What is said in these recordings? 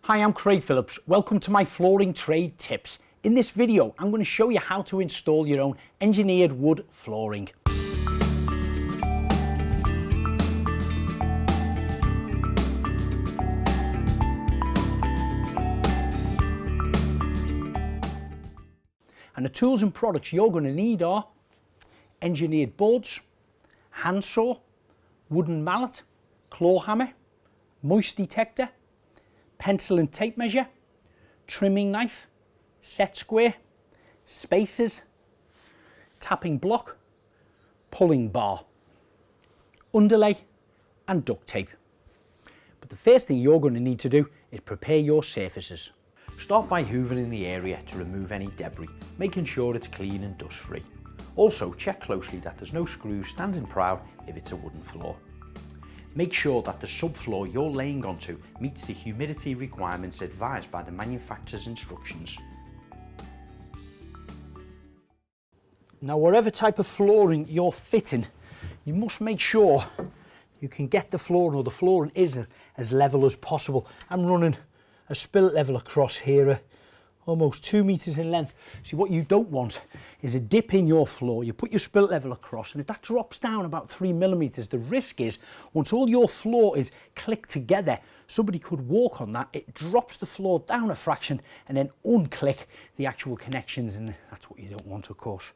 Hi, I'm Craig Phillips. Welcome to my flooring trade tips. In this video, I'm going to show you how to install your own engineered wood flooring. And the tools and products you're going to need are engineered boards, handsaw, wooden mallet, claw hammer, moist detector, pencil and tape measure, trimming knife, set square, spacers, tapping block, pulling bar, underlay and duct tape. But the first thing you're going to need to do is prepare your surfaces. Start by hoovering the area to remove any debris, making sure it's clean and dust free. Also check closely that there's no screws standing proud if it's a wooden floor. Make sure that the subfloor you're laying onto meets the humidity requirements advised by the manufacturer's instructions. Now, whatever type of flooring you're fitting, you must make sure you can get the flooring, or the flooring is as level as possible. I'm running a spillet level across here, almost 2 meters in length. See, what you don't want is a dip in your floor. You put your spillet level across, and if that drops down about 3 millimeters, the risk is once all your floor is clicked together, somebody could walk on that, it drops the floor down a fraction and then unclick the actual connections, and that's what you don't want, of course.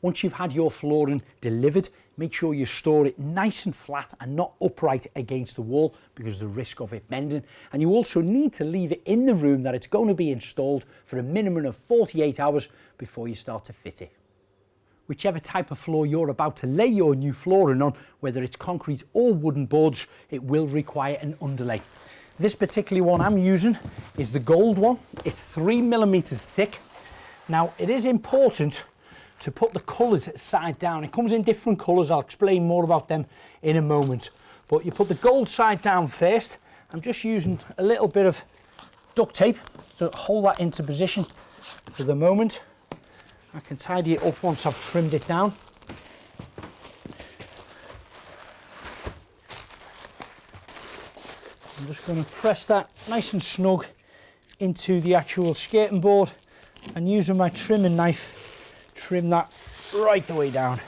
Once you've had your flooring delivered, make sure you store it nice and flat and not upright against the wall because of the risk of it bending. And you also need to leave it in the room that it's going to be installed for a minimum of 48 hours before you start to fit it. Whichever type of floor you're about to lay your new flooring on, whether it's concrete or wooden boards, it will require an underlay. This particular one I'm using is the gold one. It's 3 millimeters thick. Now, it is important to put the colours side down. It comes in different colours. I'll explain more about them in a moment. But you put the gold side down first. I'm just using a little bit of duct tape to hold that into position for the moment. I can tidy it up once I've trimmed it down. I'm just going to press that nice and snug into the actual skirting board, and using my trimming knife, trim that right the way down.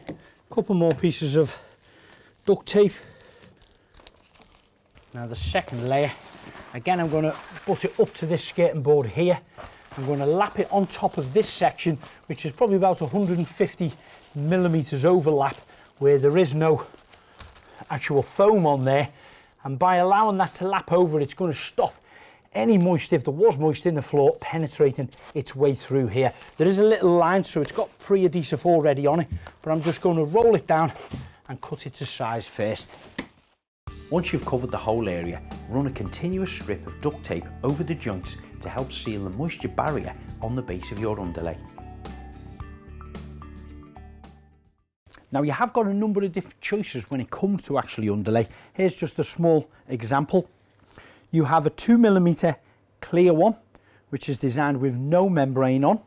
A couple more pieces of duct tape. Now the second layer, again I'm going to butt it up to this skirting board here. I'm going to lap it on top of this section, which is probably about 150 millimeters overlap, where there is no actual foam on there. And by allowing that to lap over, it's going to stop any moisture, if there was moisture in the floor, penetrating its way through here. There is a little line, so it's got pre-adhesive already on it, but I'm just going to roll it down and cut it to size first. Once you've covered the whole area, run a continuous strip of duct tape over the joints to help seal the moisture barrier on the base of your underlay. Now, you have got a number of different choices when it comes to actually underlay. Here's just a small example. You have a 2 millimeter clear one, which is designed with no membrane on.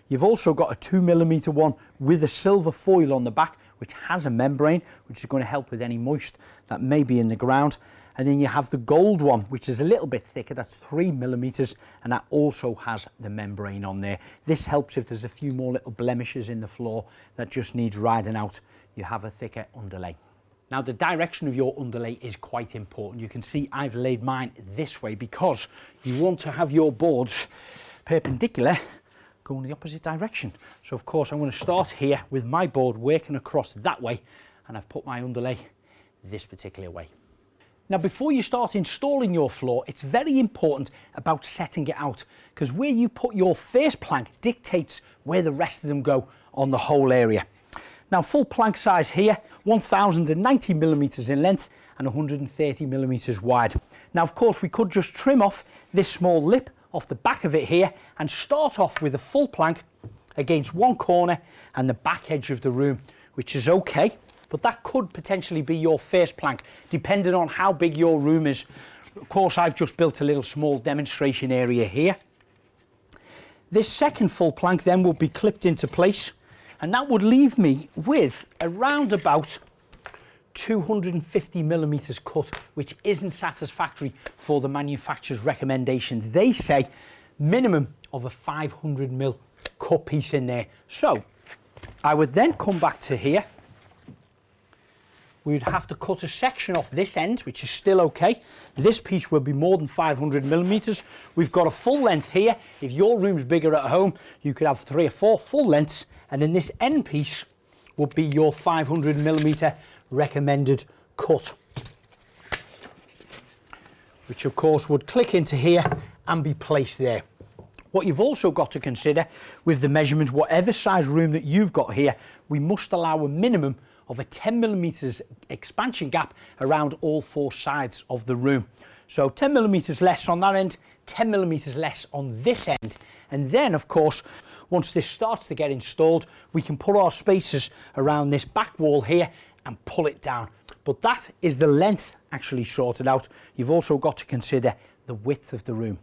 You've also got a 2 millimeter one with a silver foil on the back, which has a membrane, which is going to help with any moist that may be in the ground. And then you have the gold one, which is a little bit thicker, that's 3 millimeters, and that also has the membrane on there. This helps if there's a few more little blemishes in the floor that just needs riding out. You have a thicker underlay. Now, the direction of your underlay is quite important. You can see I've laid mine this way because you want to have your boards perpendicular going the opposite direction. So of course I'm going to start here with my board working across that way, and I've put my underlay this particular way. Now, before you start installing your floor, it's very important about setting it out, because where you put your first plank dictates where the rest of them go on the whole area. Now, full plank size here, 1090 millimeters in length and 130 millimeters wide. Now, of course, we could just trim off this small lip off the back of it here and start off with a full plank against one corner and the back edge of the room, which is okay, but that could potentially be your first plank, depending on how big your room is. Of course, I've just built a little small demonstration area here. This second full plank then will be clipped into place, and that would leave me with around about 250 millimeters cut, which isn't satisfactory for the manufacturer's recommendations. They say minimum of a 500 mil cut piece in there. So I would then come back to here. We would have to cut a section off this end, which is still okay. This piece will be more than 500 millimeters. We've got a full length here. If your room's bigger at home, you could have 3 or 4 full lengths, and then this end piece would be your 500 millimeter recommended cut, which of course would click into here and be placed there. What you've also got to consider with the measurement, whatever size room that you've got here, we must allow a minimum of a 10 millimeters expansion gap around all 4 sides of the room. So 10 millimeters less on that end, 10 millimeters less on this end. And then of course, once this starts to get installed, we can put our spacers around this back wall here and pull it down. But that is the length actually sorted out. You've also got to consider the width of the room.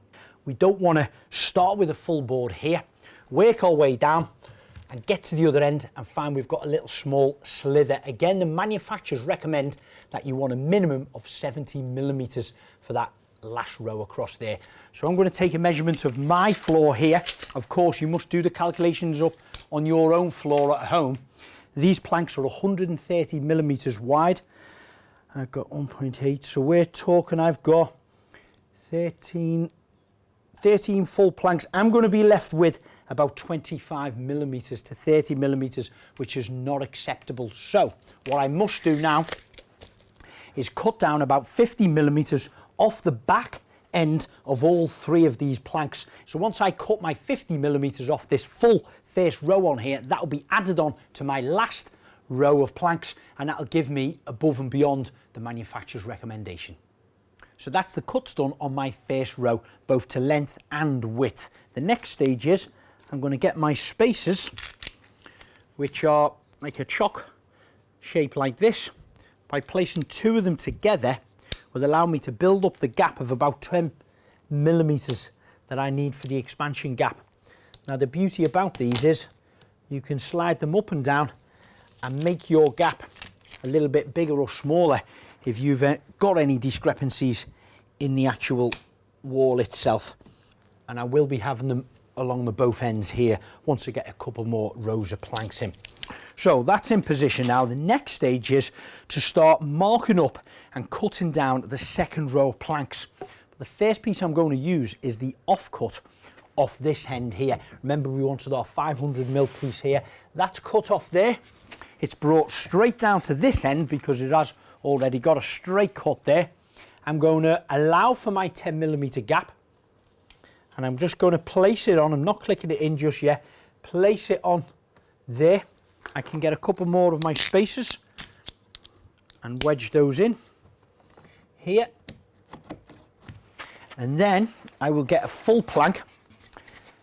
We don't want to start with a full board here, work our way down and get to the other end and find we've got a little small slither. Again, the manufacturers recommend that you want a minimum of 70 millimeters for that last row across there. So I'm going to take a measurement of my floor here. Of course, you must do the calculations up on your own floor at home. These planks are 130 millimeters wide. I've got 1.8, so we're talking I've got 13 full planks. I'm going to be left with about 25 millimeters to 30 millimeters, which is not acceptable. So what I must do now is cut down about 50 millimeters off the back end of all 3 of these planks. So once I cut my 50 millimeters off this full first row on here, that will be added on to my last row of planks, and that'll give me above and beyond the manufacturer's recommendation. So that's the cuts done on my first row, both to length and width. The next stage is I'm going to get my spacers, which are like a chalk shape like this. By placing 2 of them together will allow me to build up the gap of about 10 millimeters that I need for the expansion gap. Now the beauty about these is you can slide them up and down and make your gap a little bit bigger or smaller if you've got any discrepancies in the actual wall itself. And I will be having them along the both ends here once I get a couple more rows of planks in. So that's in position now. The next stage is to start marking up and cutting down the second row of planks. The first piece I'm going to use is the offcut off this end here. Remember, we wanted our 500 mil piece here. That's cut off there. It's brought straight down to this end because it has already got a straight cut there. I'm going to allow for my 10 millimeter gap, and I'm just going to place it on. I'm not clicking it in just yet. Place it on there. I can get a couple more of my spacers and wedge those in here. And then I will get a full plank.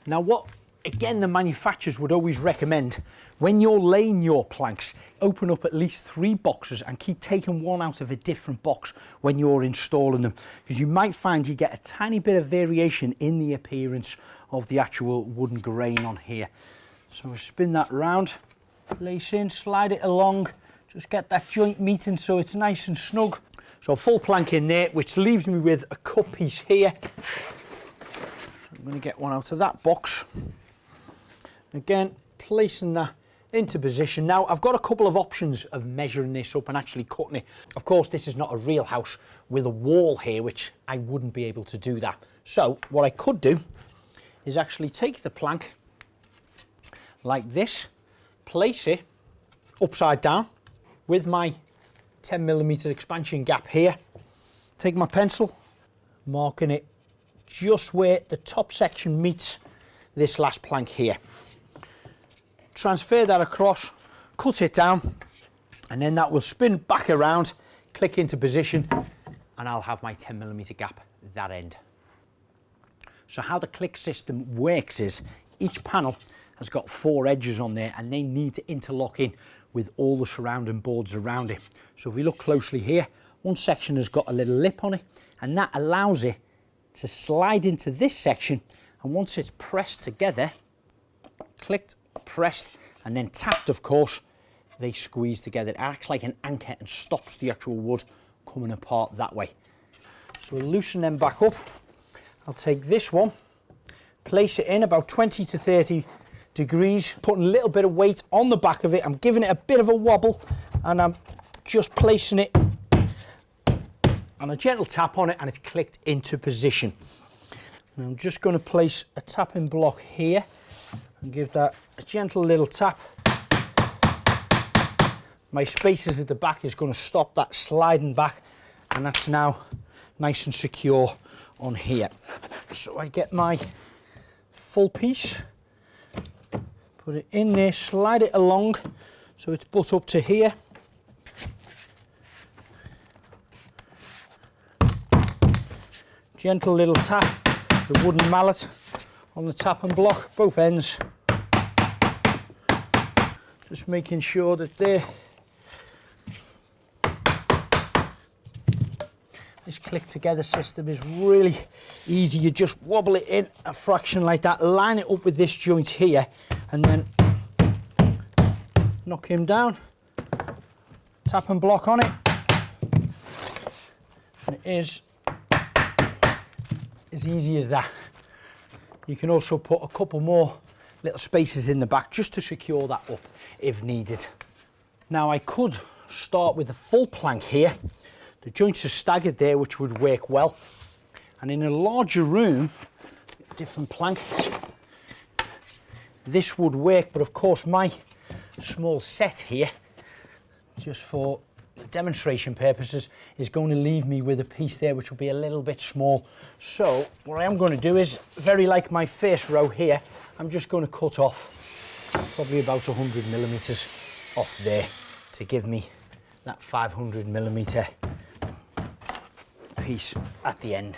Now what, again, the manufacturers would always recommend, when you're laying your planks, open up at least 3 boxes and keep taking one out of a different box when you're installing them, because you might find you get a tiny bit of variation in the appearance of the actual wooden grain on here. So we'll spin that round, place in, slide it along, just get that joint meeting so it's nice and snug. So a full plank in there, which leaves me with a cut piece here. I'm going to get one out of that box. Again, placing that into position. Now I've got a couple of options of measuring this up and actually cutting it. Of course, this is not a real house with a wall here, which I wouldn't be able to do that. So what I could do is actually take the plank like this, place it upside down with my 10 millimeter expansion gap here, take my pencil, marking it just where the top section meets this last plank here. Transfer that across, cut it down, and then that will spin back around, click into position, and I'll have my 10 millimeter gap that end. So how the click system works is each panel has got 4 edges on there, and they need to interlock in with all the surrounding boards around it. So if we look closely here, one section has got a little lip on it, and that allows it to slide into this section, and once it's pressed together, clicked, pressed, and then tapped, of course, they squeeze together. It acts like an anchor and stops the actual wood coming apart that way. So we'll loosen them back up. I'll take this one, place it in about 20 to 30 degrees, putting a little bit of weight on the back of it. I'm giving it a bit of a wobble, and I'm just placing it and a gentle tap on it, and it's clicked into position. And I'm just going to place a tapping block here and give that a gentle little tap. My spacers at the back is going to stop that sliding back, and that's now nice and secure on here. So I get my full piece, put it in there, slide it along so it's butt up to here. Gentle little tap, the wooden mallet on the tapping block, both ends. Just making sure that this click together system is really easy. You just wobble it in a fraction like that, line it up with this joint here, and then knock him down, tap and block on it, and it is as easy as that. You can also put a couple more little spaces in the back just to secure that up if needed. Now I could start with a full plank here. The joints are staggered there, which would work well. And in a larger room, different plank, this would work, but of course my small set here, just for demonstration purposes, is going to leave me with a piece there which will be a little bit small. So what I am going to do is, very like my first row here, I'm just going to cut off probably about 100 millimeters off there to give me that 500 millimeter piece at the end.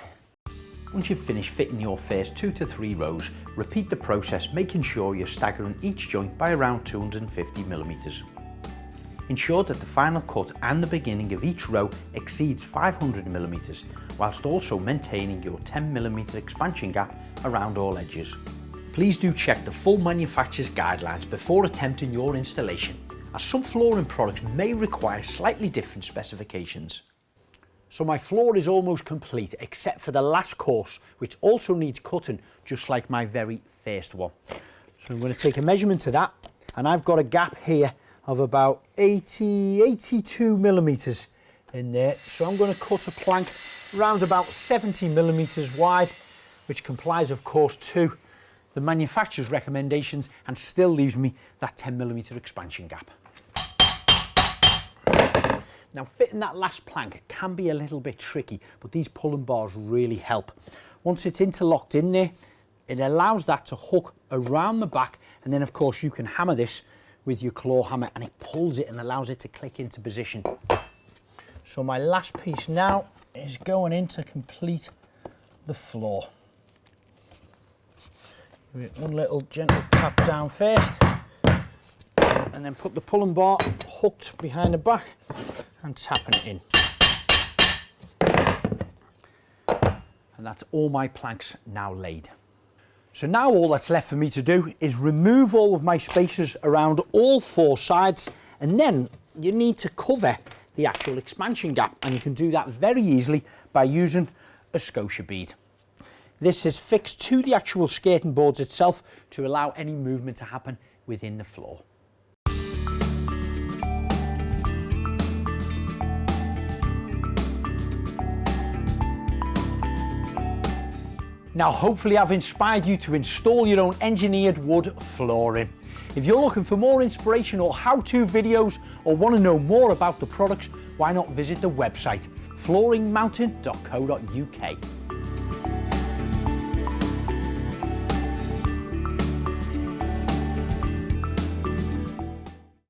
Once you've finished fitting your first 2 to 3 rows, repeat the process, making sure you're staggering each joint by around 250 millimeters. Ensure that the final cut and the beginning of each row exceeds 500 millimeters, whilst also maintaining your 10 millimeter expansion gap around all edges. Please do check the full manufacturer's guidelines before attempting your installation, as some flooring products may require slightly different specifications. So my floor is almost complete, except for the last course, which also needs cutting, just like my very first one. So I'm going to take a measurement of that, and I've got a gap here of about 82 millimeters in there. So I'm going to cut a plank around about 70 millimeters wide, which complies of course to the manufacturer's recommendations and still leaves me that 10 millimeter expansion gap. Now fitting that last plank can be a little bit tricky, but these pulling bars really help. Once it's interlocked in there, it allows that to hook around the back, and then of course you can hammer this with your claw hammer and it pulls it and allows it to click into position. So my last piece now is going in to complete the floor. Give it one little gentle tap down first, and then put the pulling bar hooked behind the back and tapping it in. And that's all my planks now laid. So now all that's left for me to do is remove all of my spacers around all 4 sides, and then you need to cover the actual expansion gap, and you can do that very easily by using a Scotia bead. This is fixed to the actual skirting boards itself to allow any movement to happen within the floor. Now hopefully I've inspired you to install your own engineered wood flooring. If you're looking for more inspiration or how-to videos, or want to know more about the products, why not visit the website flooringmountain.co.uk.